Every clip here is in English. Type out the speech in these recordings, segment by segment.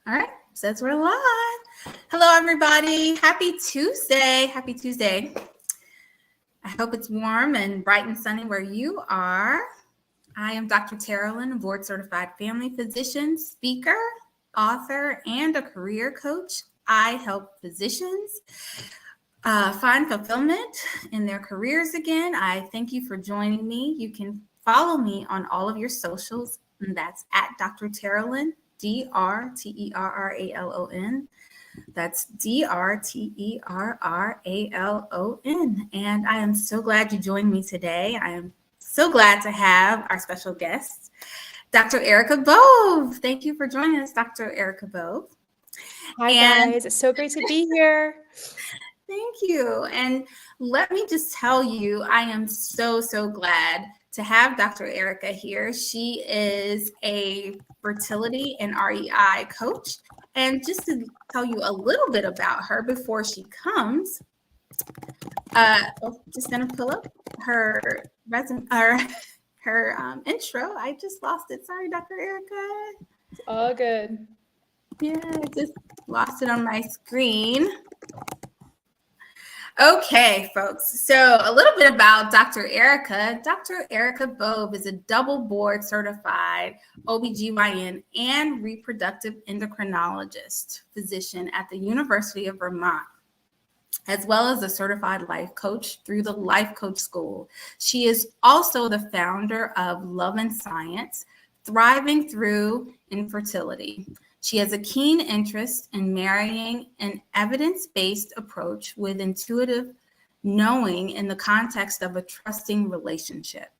All right, says we're live. Hello, everybody. Happy Tuesday. Happy Tuesday. I hope it's warm and bright and sunny where you are. I am Dr. Tara Lynn, a board-certified family physician, speaker, author, and a career coach. I help physicians find fulfillment in their careers again. I thank you for joining me. You can follow me on all of your socials, and that's at Dr. Terralyn, DrTerralon. That's DrTerralon. And I am so glad you joined me today. I am so glad to have our special guest, Dr. Erica Bove. Thank you for joining us, Dr. Erica Bove. Hi, guys. It's so great to be here. Thank you. And let me just tell you, I am so glad to have Dr. Erica here. She is a fertility and REI coach. And just to tell you a little bit about her before she comes, just going to pull up her resume, her intro. I just lost it. Sorry, Dr. Erica. It's all good. Yeah, I just lost it on my screen. Okay, folks. So a little bit about Dr. Erica. Dr. Erica Bove is a double board certified OBGYN and reproductive endocrinologist physician at the University of Vermont, as well as a certified life coach through the Life Coach School. She is also the founder of Love and Science, Thriving Through Infertility. She has a keen interest in marrying an evidence-based approach with intuitive knowing in the context of a trusting relationship.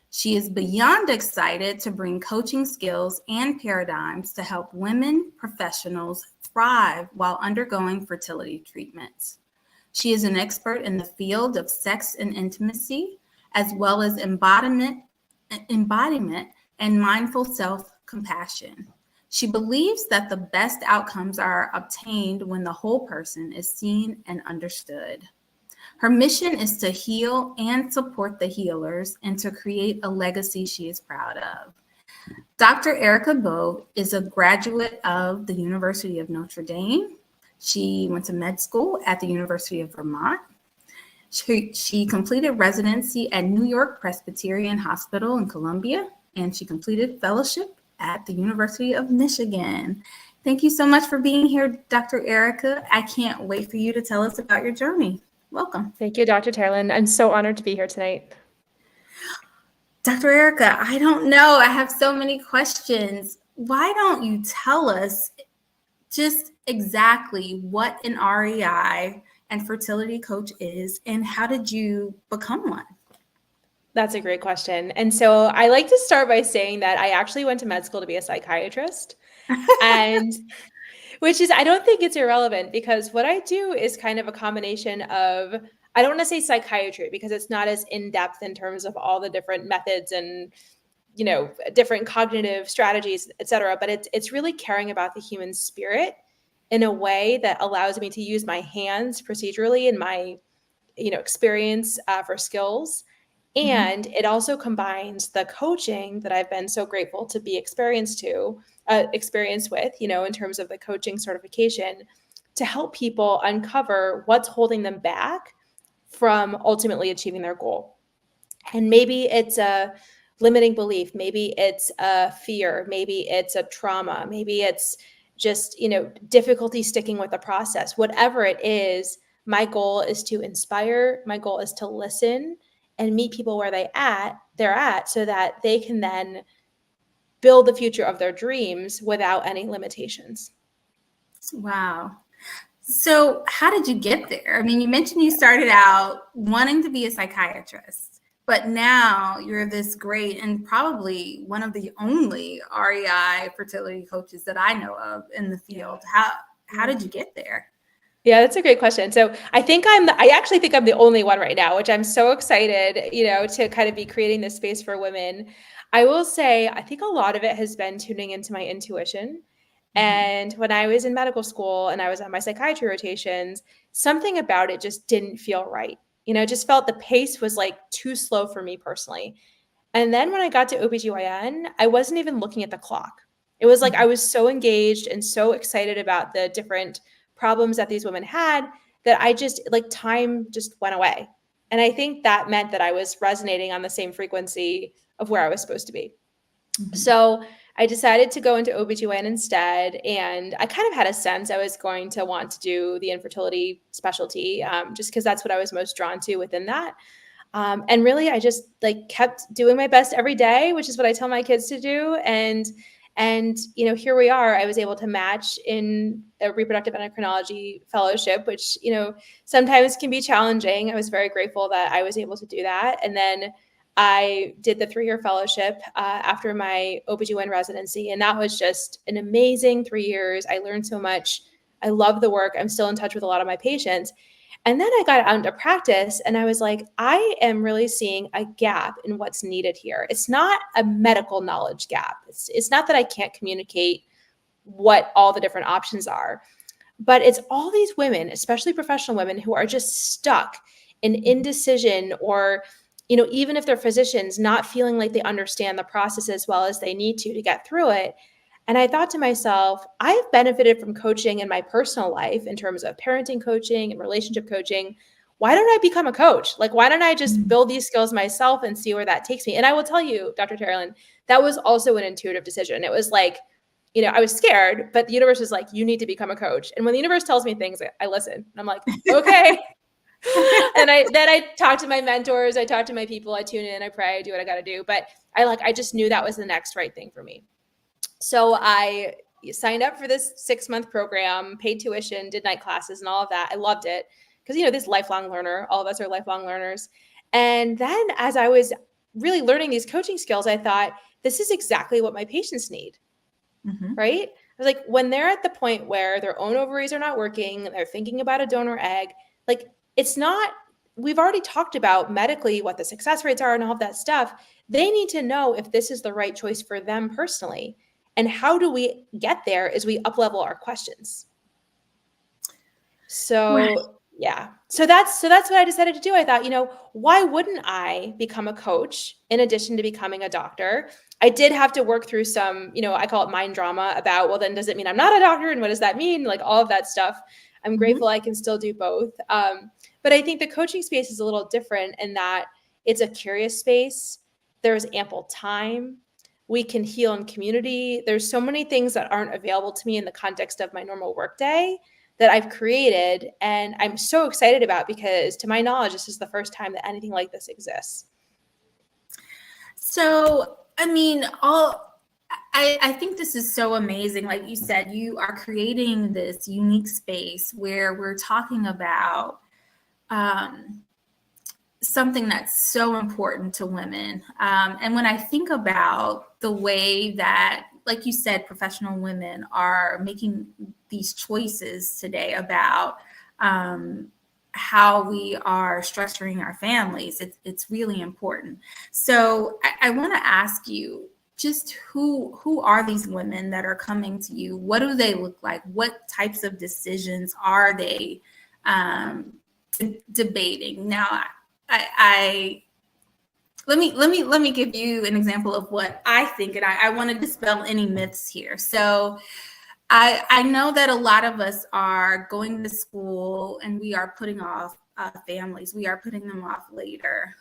She is beyond excited to bring coaching skills and paradigms to help women professionals thrive while undergoing fertility treatments. She is an expert in the field of sex and intimacy, as well as embodiment and mindful self-compassion. She believes that the best outcomes are obtained when the whole person is seen and understood. Her mission is to heal and support the healers and to create a legacy she is proud of. Dr. Erica Bove is a graduate of the University of Notre Dame. She went to med school at the University of Vermont. She completed residency at New York Presbyterian Hospital in Columbia, and she completed fellowship at the University of Michigan. Thank you so much for being here, Dr. Erica. I can't wait for you to tell us about your journey. Welcome. Thank you, Dr. Terralyn. I'm so honored to be here tonight. Dr. Erica, I don't know. I have so many questions. Why don't you tell us just exactly what an REI and fertility coach is, and how did you become one? That's a great question. And so I like to start by saying that I actually went to med school to be a psychiatrist. And which is, I don't think it's irrelevant, because what I do is kind of a combination of, I don't want to say psychiatry because it's not as in-depth in terms of all the different methods and, you know, different cognitive strategies, et cetera. But it's really caring about the human spirit in a way that allows me to use my hands procedurally and my, experience for skills. And it also combines the coaching that I've been so grateful to be experienced with, in terms of the coaching certification, to help people uncover what's holding them back from ultimately achieving their goal. And maybe it's a limiting belief, maybe it's a fear, maybe it's a trauma, maybe it's just, difficulty sticking with the process. Whatever it is, my goal is to inspire, my goal is to listen and meet people where they're at so that they can then build the future of their dreams without any limitations. Wow. So how did you get there? I mean, you mentioned you started out wanting to be a psychiatrist, but now you're this great and probably one of the only REI fertility coaches that I know of in the field. How did you get there? Yeah, that's a great question. So I actually think I'm the only one right now, which I'm so excited, to kind of be creating this space for women. I will say, I think a lot of it has been tuning into my intuition. And when I was in medical school and I was on my psychiatry rotations, something about it just didn't feel right. It just felt the pace was like too slow for me personally. And then when I got to OBGYN, I wasn't even looking at the clock. It was like I was so engaged and so excited about the different problems that these women had that I just like time just went away. And I think that meant that I was resonating on the same frequency of where I was supposed to be. So I decided to go into OBGYN instead. And I kind of had a sense I was going to want to do the infertility specialty, just because that's what I was most drawn to within that. And really, I just like kept doing my best every day, which is what I tell my kids to do. And here we are. I was able to match in a reproductive endocrinology fellowship, which sometimes can be challenging. I was very grateful that I was able to do that. And then I did the 3-year fellowship after my OBGYN residency, and that was just an amazing 3 years. I learned so much. I love the work. I'm still in touch with a lot of my patients. And then I got out into practice and I was like, I am really seeing a gap in what's needed here. It's not a medical knowledge gap. It's not that I can't communicate what all the different options are, but it's all these women, especially professional women, who are just stuck in indecision or, even if they're physicians, not feeling like they understand the process as well as they need to get through it. And I thought to myself, I've benefited from coaching in my personal life in terms of parenting coaching and relationship coaching. Why don't I become a coach? Like, why don't I just build these skills myself and see where that takes me? And I will tell you, Dr. Terrelyn, that was also an intuitive decision. It was like, I was scared, but the universe was like, you need to become a coach. And when the universe tells me things, I listen. And I'm like, okay. And then I talk to my mentors, I talk to my people, I tune in, I pray, I do what I got to do. But I just knew that was the next right thing for me. So I signed up for this 6-month program, paid tuition, did night classes and all of that. I loved it because, this lifelong learner, all of us are lifelong learners. And then as I was really learning these coaching skills, I thought, this is exactly what my patients need, right? I was like, when they're at the point where their own ovaries are not working, they're thinking about a donor egg, like we've already talked about medically what the success rates are and all of that stuff. They need to know if this is the right choice for them personally. And how do we get there is we up-level our questions. So right. Yeah. So that's what I decided to do. I thought, why wouldn't I become a coach in addition to becoming a doctor? I did have to work through some, I call it mind drama about, well, then does it mean I'm not a doctor? And what does that mean? Like all of that stuff. I'm grateful I can still do both. But I think the coaching space is a little different in that it's a curious space. There's ample time. We can heal in community. There's so many things that aren't available to me in the context of my normal workday that I've created. And I'm so excited about because to my knowledge, this is the first time that anything like this exists. So, I think this is so amazing. Like you said, you are creating this unique space where we're talking about something that's so important to women. And when I think about the way that, like you said, professional women are making these choices today about how we are structuring our families, it's really important. So I want to ask you, just who are these women that are coming to you? What do they look like? What types of decisions are they debating? Now, let me give you an example of what I think, and I want to dispel any myths here. So I know that a lot of us are going to school and we are putting off families. We are putting them off later,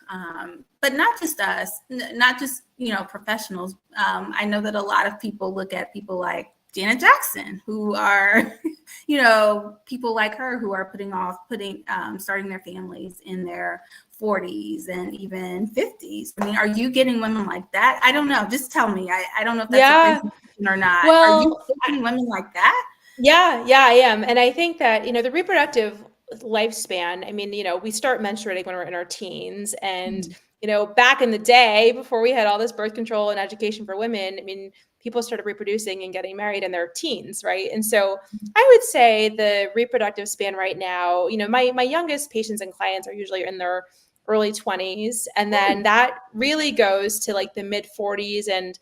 but not just us, not just professionals. I know that a lot of people look at people like Janet Jackson, who are people like her who are starting their families in their 40s and even 50s. I mean, are you getting women like that? I don't know. Just tell me. I don't know if that's a crazy question or not. Well, are you getting women like that? Yeah, I am. And I think that, the reproductive lifespan, we start menstruating when we're in our teens. And, back in the day, before we had all this birth control and education for women, people started reproducing and getting married in their teens, right? And so I would say the reproductive span right now, my youngest patients and clients are usually in their early 20s. And then that really goes to like the mid 40s. And,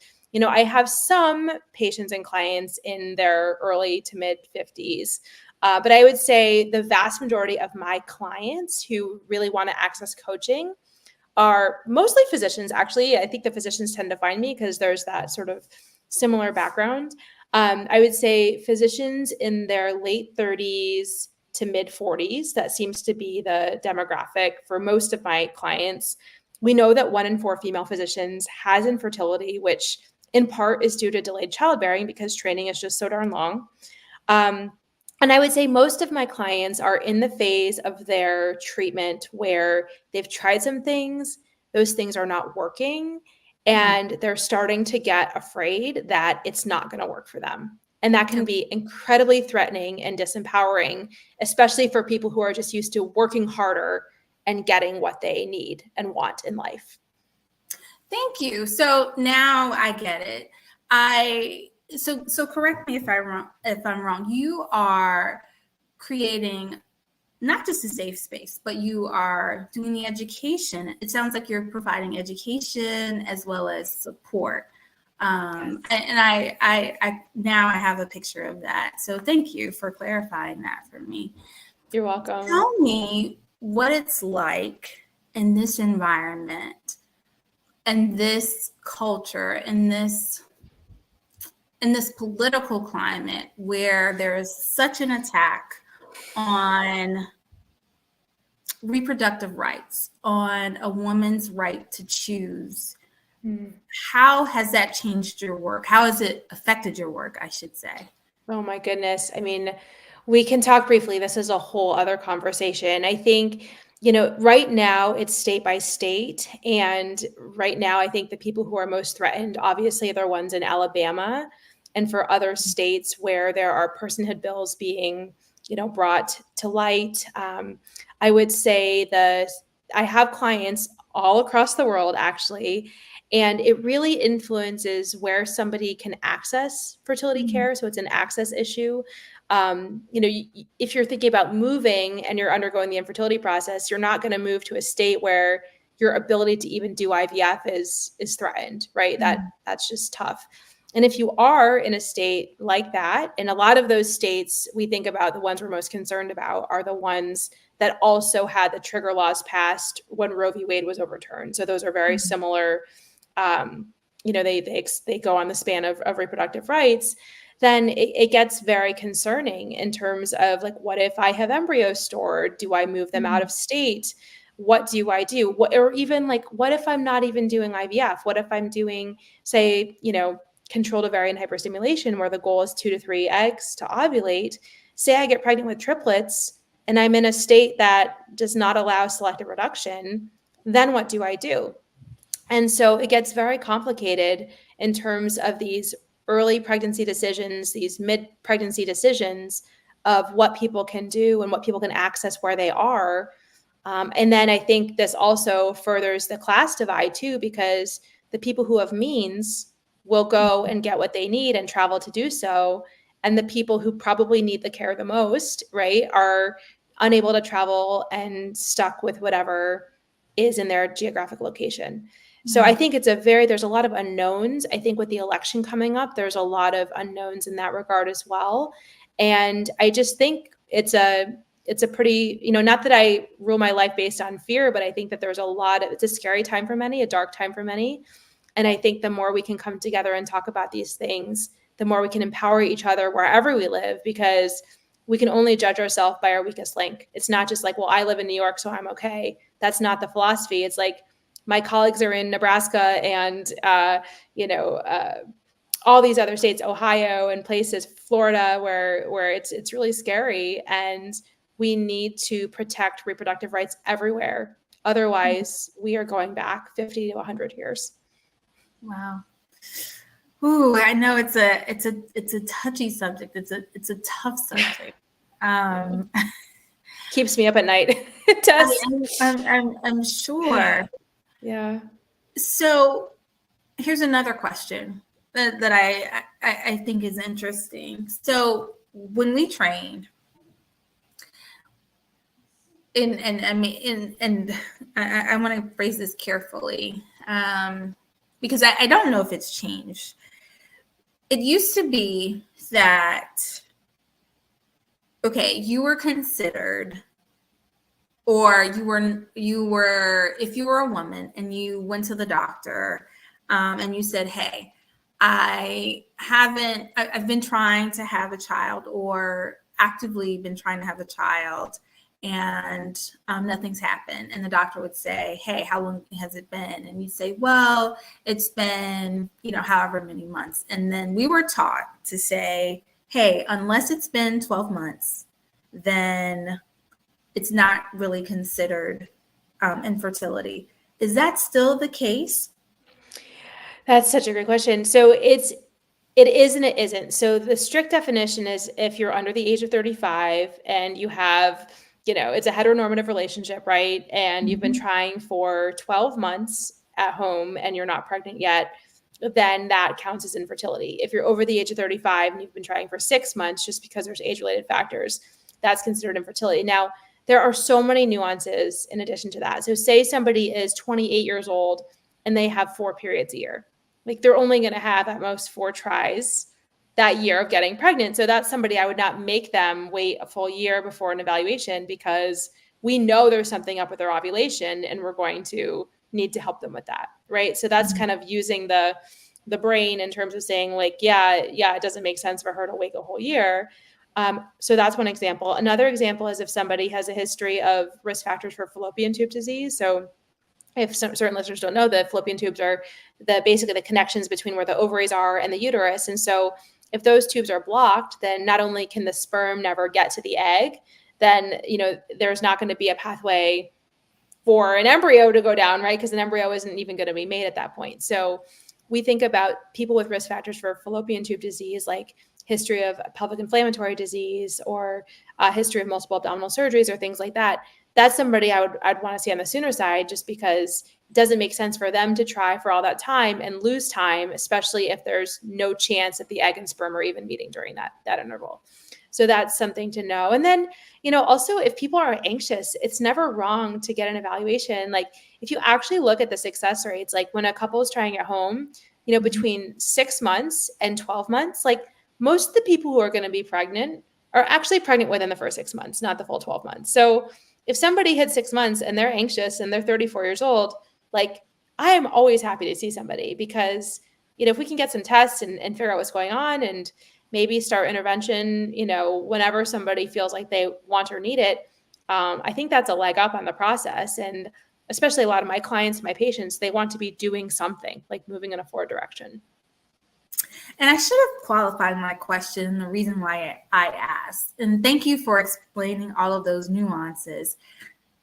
I have some patients and clients in their early to mid 50s. But I would say the vast majority of my clients who really want to access coaching are mostly physicians. Actually, I think the physicians tend to find me because there's that sort of similar background. I would say physicians in their late 30s to mid 40s, that seems to be the demographic for most of my clients. We know that 1 in 4 female physicians has infertility, which in part is due to delayed childbearing because training is just so darn long. And I would say most of my clients are in the phase of their treatment where they've tried some things, those things are not working, and they're starting to get afraid that it's not going to work for them. And that can be incredibly threatening and disempowering, especially for people who are just used to working harder and getting what they need and want in life. Thank you. So now I get it. So correct me if I'm wrong. You are creating not just a safe space, but you are doing the education. It sounds like you're providing education as well as support. And I now I have a picture of that. So thank you for clarifying that for me. You're welcome. Tell me what it's like in this environment and this culture and this political climate where there is such an attack on reproductive rights, on a woman's right to choose. How has that changed your work? How has it affected your work, I should say? Oh my goodness. I mean, we can talk briefly. This is a whole other conversation. I think, right now it's state by state. And right now, I think the people who are most threatened, obviously, are the ones in Alabama. And for other states where there are personhood bills being, brought to light, I would say I have clients all across the world, actually, and it really influences where somebody can access fertility care. So it's an access issue. If you're thinking about moving and you're undergoing the infertility process, you're not going to move to a state where your ability to even do IVF is threatened, right? That's just tough. And if you are in a state like that, and a lot of those states we think about, the ones we're most concerned about are the ones that also had the trigger laws passed when Roe v. Wade was overturned. So those are very similar. They go on the span of reproductive rights. Then it gets very concerning in terms of like, what if I have embryos stored? Do I move them out of state? What do I do? Or even like, what if I'm not even doing IVF? What if I'm doing, say, controlled ovarian hyperstimulation, where the goal is 2 to 3 eggs to ovulate? Say I get pregnant with triplets and I'm in a state that does not allow selective reduction, then what do I do? And so it gets very complicated in terms of these early pregnancy decisions, these mid-pregnancy decisions of what people can do and what people can access where they are. And then I think this also furthers the class divide too, because the people who have means will go and get what they need and travel to do so. And the people who probably need the care the most, right, are unable to travel and stuck with whatever is in their geographic location. So I think there's a lot of unknowns. I think with the election coming up, there's a lot of unknowns in that regard as well. And I just think it's a pretty, not that I rule my life based on fear, but I think that it's a scary time for many, a dark time for many. And I think the more we can come together and talk about these things, the more we can empower each other wherever we live, because we can only judge ourselves by our weakest link. It's not just like, well, I live in New York, so I'm okay. That's not the philosophy. It's like, my colleagues are in Nebraska and, all these other states, Ohio and places, Florida, where it's really scary. And we need to protect reproductive rights everywhere. Otherwise, we are going back 50 to 100 years. Wow. Ooh, I know it's a touchy subject. It's a tough subject. Keeps me up at night. It does. I'm sure. Yeah. So here's another question that I think is interesting. So when we trained, I want to phrase this carefully, because I don't know if it's changed. It used to be that, okay, you were considered, or you were, if you were a woman and you went to the doctor, and you said, hey, I've been trying to have a child, or actively been trying to have a child, and nothing's happened. And the doctor would say, hey, how long has it been? And you'd say, well, it's been, however many months. And then we were taught to say, hey, unless it's been 12 months, then it's not really considered infertility. Is that still the case? That's such a great question. So it is and it isn't. So the strict definition is if you're under the age of 35 and you have, it's a heteronormative relationship, right? And you've been trying for 12 months at home and you're not pregnant yet, then that counts as infertility. If you're over the age of 35 and you've been trying for 6 months just because there's age-related factors, that's considered infertility. Now, there are so many nuances in addition to that. So say somebody is 28 years old and they have 4 periods a year. Like they're only going to have at most 4 tries that year of getting pregnant. So that's somebody I would not make them wait a full year before an evaluation, because we know there's something up with their ovulation and we're going to need to help them with that, right? So that's kind of using the brain in terms of saying like, yeah, it doesn't make sense for her to wait a whole year. So that's one example. Another example is if somebody has a history of risk factors for fallopian tube disease. So if certain listeners don't know, the fallopian tubes are basically the connections between where the ovaries are and the uterus. And so if those tubes are blocked, then not only can the sperm never get to the egg, then, there's not going to be a pathway for an embryo to go down, right? Because an embryo isn't even going to be made at that point. So we think about people with risk factors for fallopian tube disease, like history of pelvic inflammatory disease or a history of multiple abdominal surgeries or things like that. That's somebody I'd want to see on the sooner side, just because it doesn't make sense for them to try for all that time and lose time, especially if there's no chance that the egg and sperm are even meeting during that interval. So that's something to know. And then, also if people are anxious, it's never wrong to get an evaluation. Like if you actually look at the success rates, like when a couple is trying at home, between 6 months and 12 months, like most of the people who are going to be pregnant are actually pregnant within the first 6 months, not the full 12 months. So if somebody hits 6 months and they're anxious and they're 34 years old, like I am always happy to see somebody, because, if we can get some tests and figure out what's going on and maybe start intervention, whenever somebody feels like they want or need it, I think that's a leg up on the process. And especially a lot of my clients, my patients, they want to be doing something, like moving in a forward direction. And I should have qualified my question, the reason why I asked. And thank you for explaining all of those nuances.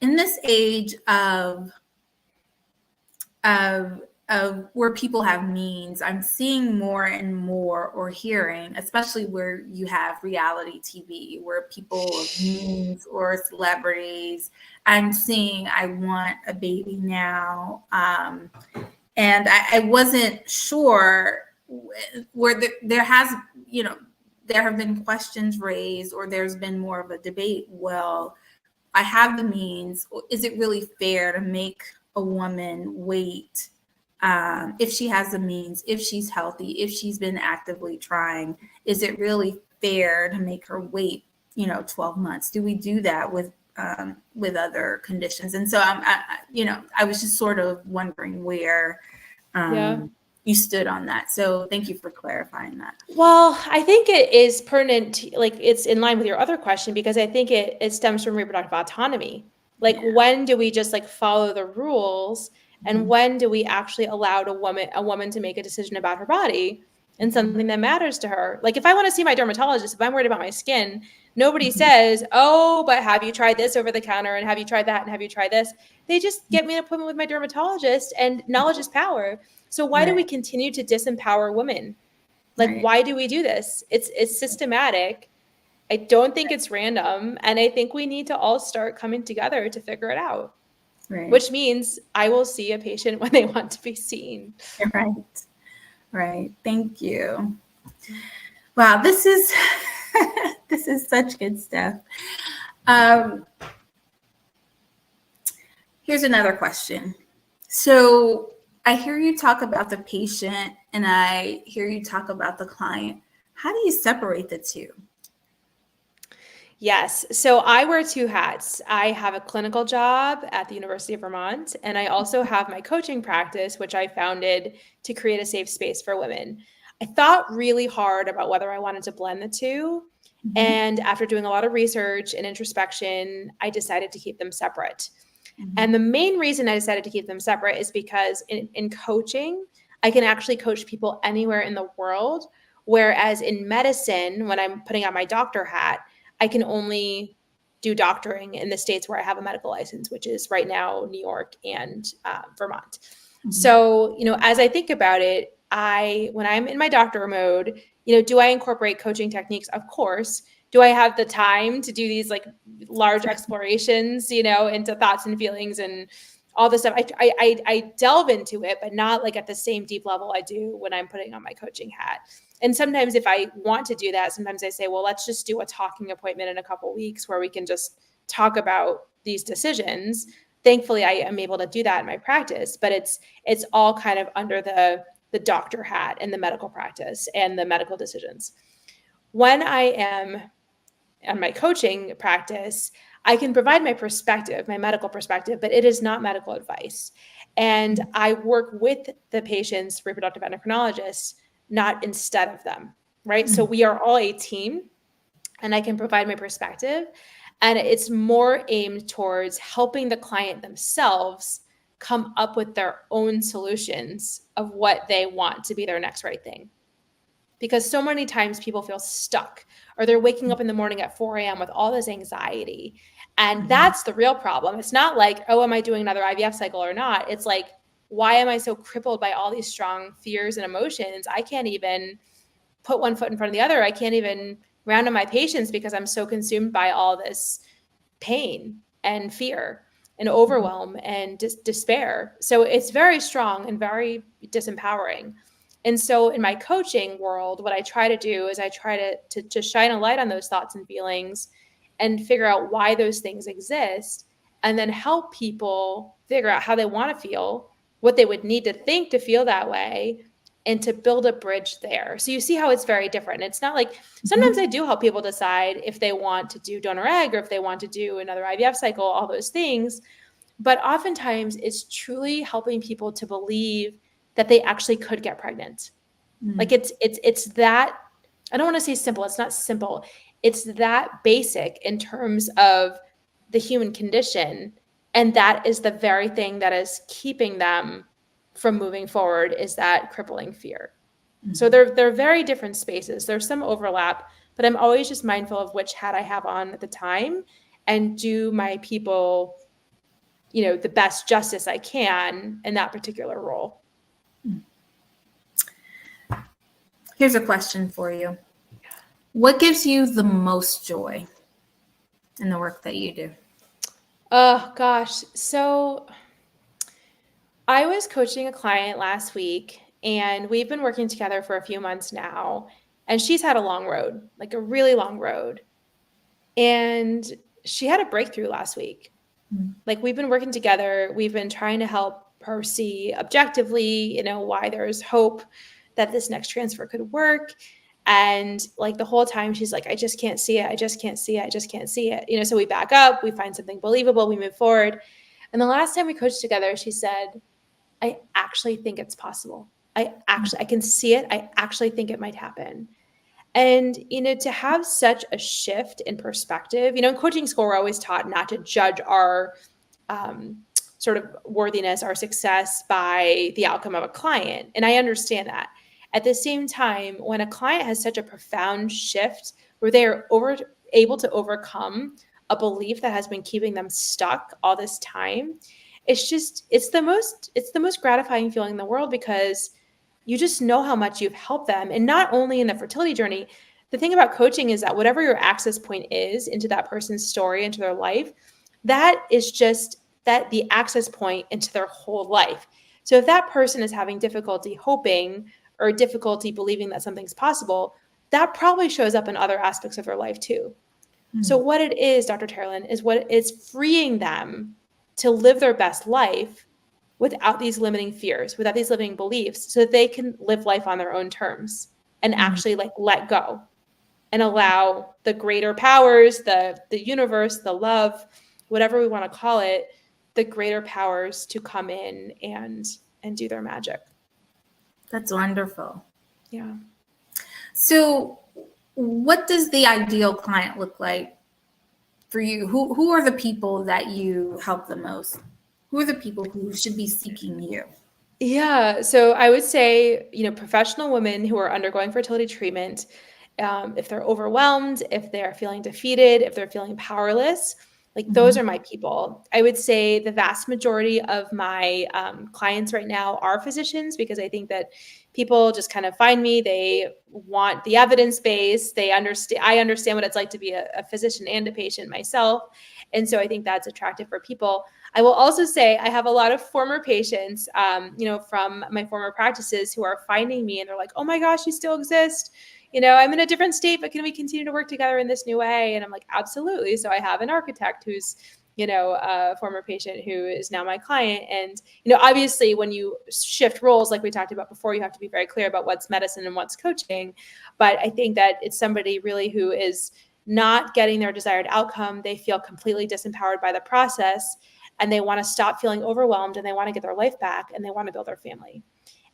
In this age of where people have means, I'm seeing more and more, or hearing, especially where you have reality TV, where people of means or celebrities, I'm seeing, I want a baby now. And I wasn't sure where there have been questions raised, or there's been more of a debate. Well, I have the means. Is it really fair to make a woman wait if she has the means, if she's healthy, if she's been actively trying? Is it really fair to make her wait, 12 months? Do we do that with other conditions? And so I was just sort of wondering where you stood on that. So thank you for clarifying that. Well, I think it is pertinent, like it's in line with your other question, because I think it stems from reproductive autonomy. Like when do we just like follow the rules, and when do we actually allow a woman to make a decision about her body and something that matters to her? Like if I want to see my dermatologist, if I'm worried about my skin, nobody says, oh, but have you tried this over the counter, and have you tried that, and have you tried this? They just get me an appointment with my dermatologist, and knowledge is power. So why do we continue to disempower women? Like, why do we do this? It's systematic. I don't think it's random. And I think we need to all start coming together to figure it out, which means I will see a patient when they want to be seen. Right. Thank you. Wow, this is this is such good stuff. Here's another question. So I hear you talk about the patient and I hear you talk about the client. How do you separate the two? Yes. So I wear 2 hats. I have a clinical job at the University of Vermont, and I also have my coaching practice, which I founded to create a safe space for women. I thought really hard about whether I wanted to blend the two. Mm-hmm. And after doing a lot of research and introspection, I decided to keep them separate. Mm-hmm. And the main reason I decided to keep them separate is because in coaching, I can actually coach people anywhere in the world. Whereas in medicine, when I'm putting on my doctor hat, I can only do doctoring in the states where I have a medical license, which is right now New York and Vermont. Mm-hmm. So, as I think about it, when I'm in my doctor mode, do I incorporate coaching techniques? Of course. Do I have the time to do these like large explorations, into thoughts and feelings and all this stuff? I delve into it, but not like at the same deep level I do when I'm putting on my coaching hat. And sometimes if I want to do that, sometimes I say, well, let's just do a talking appointment in a couple of weeks where we can just talk about these decisions. Thankfully, I am able to do that in my practice, but it's all kind of under the doctor hat and the medical practice and the medical decisions. When I am on my coaching practice, I can provide my perspective, my medical perspective, but it is not medical advice. And I work with the patient's reproductive endocrinologists, not instead of them, right? So we are all a team, and I can provide my perspective. And it's more aimed towards helping the client themselves come up with their own solutions of what they want to be their next right thing. Because so many times people feel stuck, or they're waking up in the morning at 4 a.m. with all this anxiety. And that's the real problem. It's not like, oh, am I doing another IVF cycle or not? It's like, why am I so crippled by all these strong fears and emotions? I can't even put one foot in front of the other. I can't even round on my patients because I'm so consumed by all this pain and fear and overwhelm and despair. So it's very strong and very disempowering. And so in my coaching world, what I try to do is I try to shine a light on those thoughts and feelings and figure out why those things exist, and then help people figure out how they want to feel, what they would need to think to feel that way, and to build a bridge there. So you see how it's very different. It's not like, sometimes I do help people decide if they want to do donor egg or if they want to do another IVF cycle, all those things. But oftentimes it's truly helping people to believe that they actually could get pregnant. Like it's that, I don't want to say simple. It's not simple. It's that basic in terms of the human condition. And that is the very thing that is keeping them from moving forward, is that crippling fear. So they're very different spaces. There's some overlap, but I'm always just mindful of which hat I have on at the time, and do my people, the best justice I can in that particular role. Here's a question for you. What gives you the most joy in the work that you do? Oh, gosh. So I was coaching a client last week, and we've been working together for a few months now. And she's had a long road, like a really long road. And she had a breakthrough last week. Like, we've been working together. We've been trying to help her see objectively, why there's hope that this next transfer could work. And like the whole time she's like, I just can't see it. I just can't see it. I just can't see it. So we back up, we find something believable, we move forward. And the last time we coached together, she said, I actually think it's possible. I can see it. I actually think it might happen. And, to have such a shift in perspective, in coaching school, we're always taught not to judge our sort of worthiness, our success by the outcome of a client. And I understand that. At the same time, when a client has such a profound shift where they are able to overcome a belief that has been keeping them stuck all this time, it's the most gratifying feeling in the world, because you just know how much you've helped them. And not only in the fertility journey, the thing about coaching is that whatever your access point is into that person's story, into their life, that is just the access point into their whole life. So if that person is having difficulty hoping or difficulty believing that something's possible, that probably shows up in other aspects of their life too. So what it is, Dr. Terlin, is what it's freeing them to live their best life without these limiting fears, without these limiting beliefs, so that they can live life on their own terms and actually let go and allow the greater powers, the universe, the love, whatever we want to call it, the greater powers to come in and do their magic. That's wonderful. Yeah. So what does the ideal client look like for you? Who are the people that you help the most? Who are the people who should be seeking you? Yeah. So I would say, professional women who are undergoing fertility treatment, if they're overwhelmed, if they're feeling defeated, if they're feeling powerless, like those are my people. I would say the vast majority of my clients right now are physicians, because I think that people just kind of find me. They want the evidence base. I understand what it's like to be a physician and a patient myself. And so I think that's attractive for people. I will also say I have a lot of former patients, from my former practices, who are finding me and they're like, oh my gosh, you still exist. I'm in a different state, but can we continue to work together in this new way? And I'm like, absolutely. So I have an architect who's, a former patient who is now my client. And, obviously when you shift roles, like we talked about before, you have to be very clear about what's medicine and what's coaching. But I think that it's somebody really who is not getting their desired outcome. They feel completely disempowered by the process, and they want to stop feeling overwhelmed, and they want to get their life back, and they want to build their family.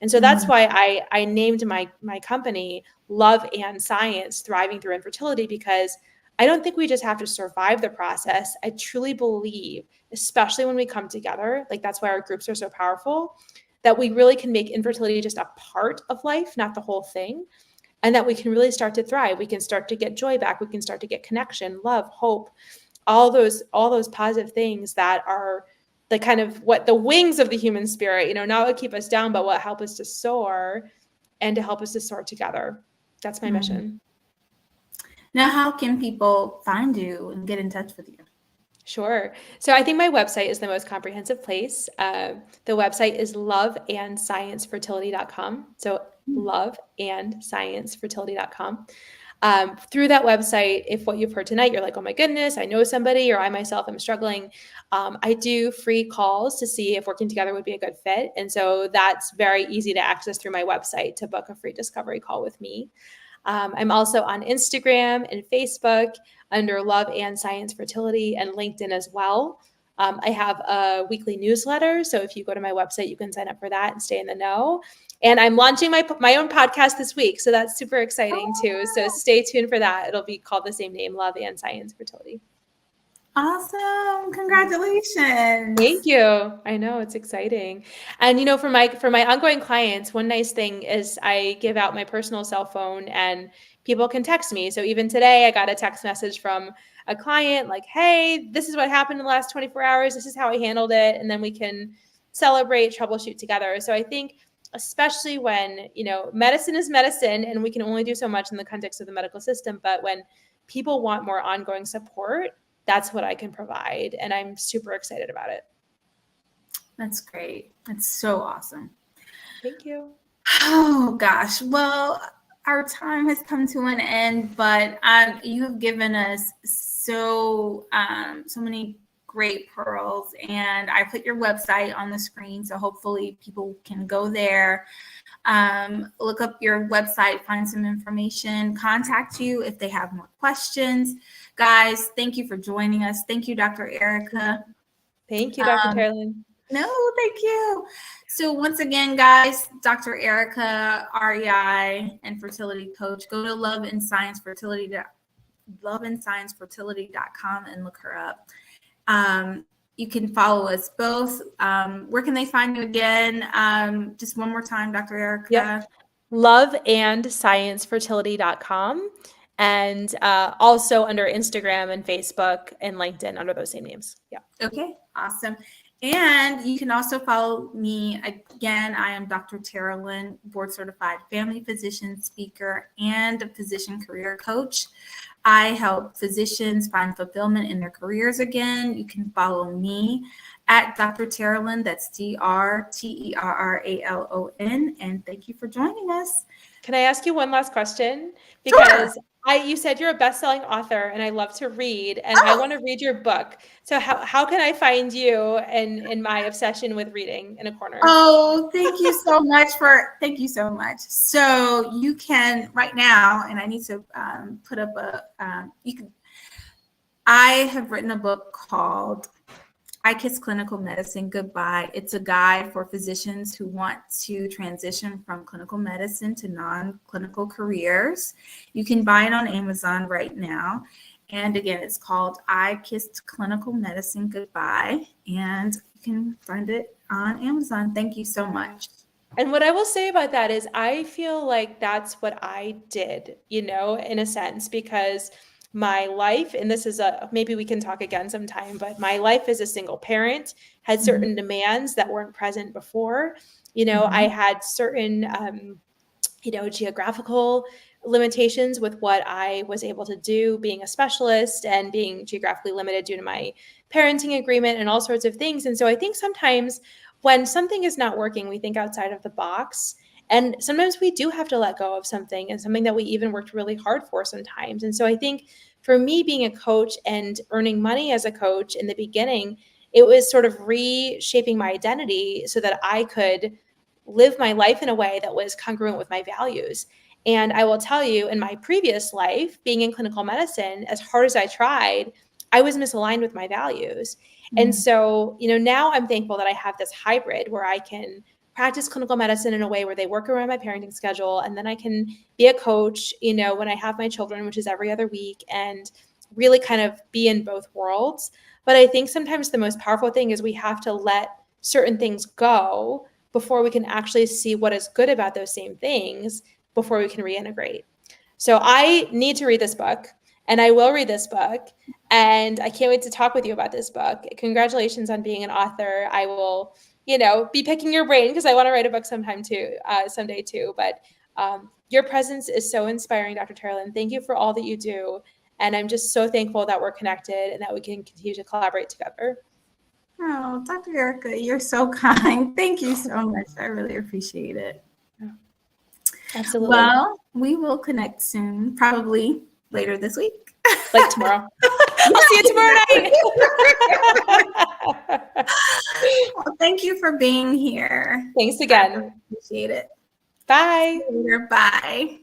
And so that's why I named my company Love and Science, Thriving Through Infertility, because I don't think we just have to survive the process. I truly believe, especially when we come together, like that's why our groups are so powerful, that we really can make infertility just a part of life, not the whole thing. And that we can really start to thrive. We can start to get joy back. We can start to get connection, love, hope, all those positive things that are the kind of what the wings of the human spirit, not what keep us down, but what help us to soar and to help us to soar together. That's my mission. Now, how can people find you and get in touch with you? Sure. So I think my website is the most comprehensive place. The website is loveandsciencefertility.com. So loveandsciencefertility.com. Through that website, if what you've heard tonight, you're like, oh my goodness, I know somebody, or I myself am struggling, I do free calls to see if working together would be a good fit. And so that's very easy to access through my website to book a free discovery call with me. I'm also on Instagram and Facebook under Love and Science Fertility, and LinkedIn as well. I have a weekly newsletter. So if you go to my website, you can sign up for that and stay in the know. And I'm launching my own podcast this week. So that's super exciting too. So stay tuned for that. It'll be called the same name, Love and Science Fertility. Awesome. Congratulations. Thank you. I know, it's exciting. And, for my ongoing clients, one nice thing is I give out my personal cell phone and people can text me. So even today I got a text message from a client like, hey, this is what happened in the last 24 hours. This is how I handled it. And then we can celebrate, troubleshoot together. So I think especially when, medicine is medicine and we can only do so much in the context of the medical system, but when people want more ongoing support, that's what I can provide. And I'm super excited about it. That's great. That's so awesome. Thank you. Oh gosh. Well, our time has come to an end, but you have given us so many great pearls, and I put your website on the screen, so hopefully people can go there, look up your website, find some information, contact you if they have more questions. Guys, thank you for joining us. Thank you, Dr. Erica. Thank you, Dr. Carolyn. No, thank you. So once again, guys, Dr. Erica, REI and Fertility Coach, go to loveandsciencefertility.com and look her up. You can follow us both. Where can they find you again? Just one more time, Dr. Erica. Yep. Loveandsciencefertility.com. And also under Instagram and Facebook and LinkedIn under those same names. Yeah. Okay, awesome. And you can also follow me. Again, I am Dr. Tara Lynn, board certified family physician, speaker, and a physician career coach. I help physicians find fulfillment in their careers again. You can follow me at Dr. Terralyn. That's DrTerralon. And thank you for joining us. Can I ask you one last question? Because sure. You said you're a best-selling author and I love to read and I want to read your book. So how can I find you in my obsession with reading in a corner? Oh, thank you so much. So you can right now, and I need to put up I have written a book called Kiss Clinical Medicine Goodbye. It's a guide for physicians who want to transition from clinical medicine to non-clinical careers. You can buy it on Amazon right now. And again, it's called I Kissed Clinical Medicine Goodbye. And you can find it on Amazon. Thank you so much. And what I will say about that is I feel like that's what I did, you know, in a sense, because my life, and this is maybe we can talk again sometime, but my life as a single parent had certain demands that weren't present before. You know, I had certain, geographical limitations with what I was able to do, being a specialist and being geographically limited due to my parenting agreement and all sorts of things. And so I think sometimes when something is not working, we think outside of the box. And sometimes we do have to let go of something, and something that we even worked really hard for sometimes. And so I think for me, being a coach and earning money as a coach in the beginning, it was sort of reshaping my identity so that I could live my life in a way that was congruent with my values. And I will tell you, in my previous life, being in clinical medicine, as hard as I tried, I was misaligned with my values. And so, now I'm thankful that I have this hybrid where I can practice clinical medicine in a way where they work around my parenting schedule. And then I can be a coach, when I have my children, which is every other week, and really kind of be in both worlds. But I think sometimes the most powerful thing is we have to let certain things go before we can actually see what is good about those same things before we can reintegrate. So I need to read this book, and I will read this book. And I can't wait to talk with you about this book. Congratulations on being an author. I will, be picking your brain because I want to write a book someday too. But your presence is so inspiring, Dr. Terrell. Thank you for all that you do. And I'm just so thankful that we're connected and that we can continue to collaborate together. Oh, Dr. Erica, you're so kind. Thank you so much. I really appreciate it. Absolutely. Well, we will connect soon, probably later this week. Like tomorrow. I'll see you tomorrow night. Well, thank you for being here. Thanks again. I really appreciate it. Bye. Bye.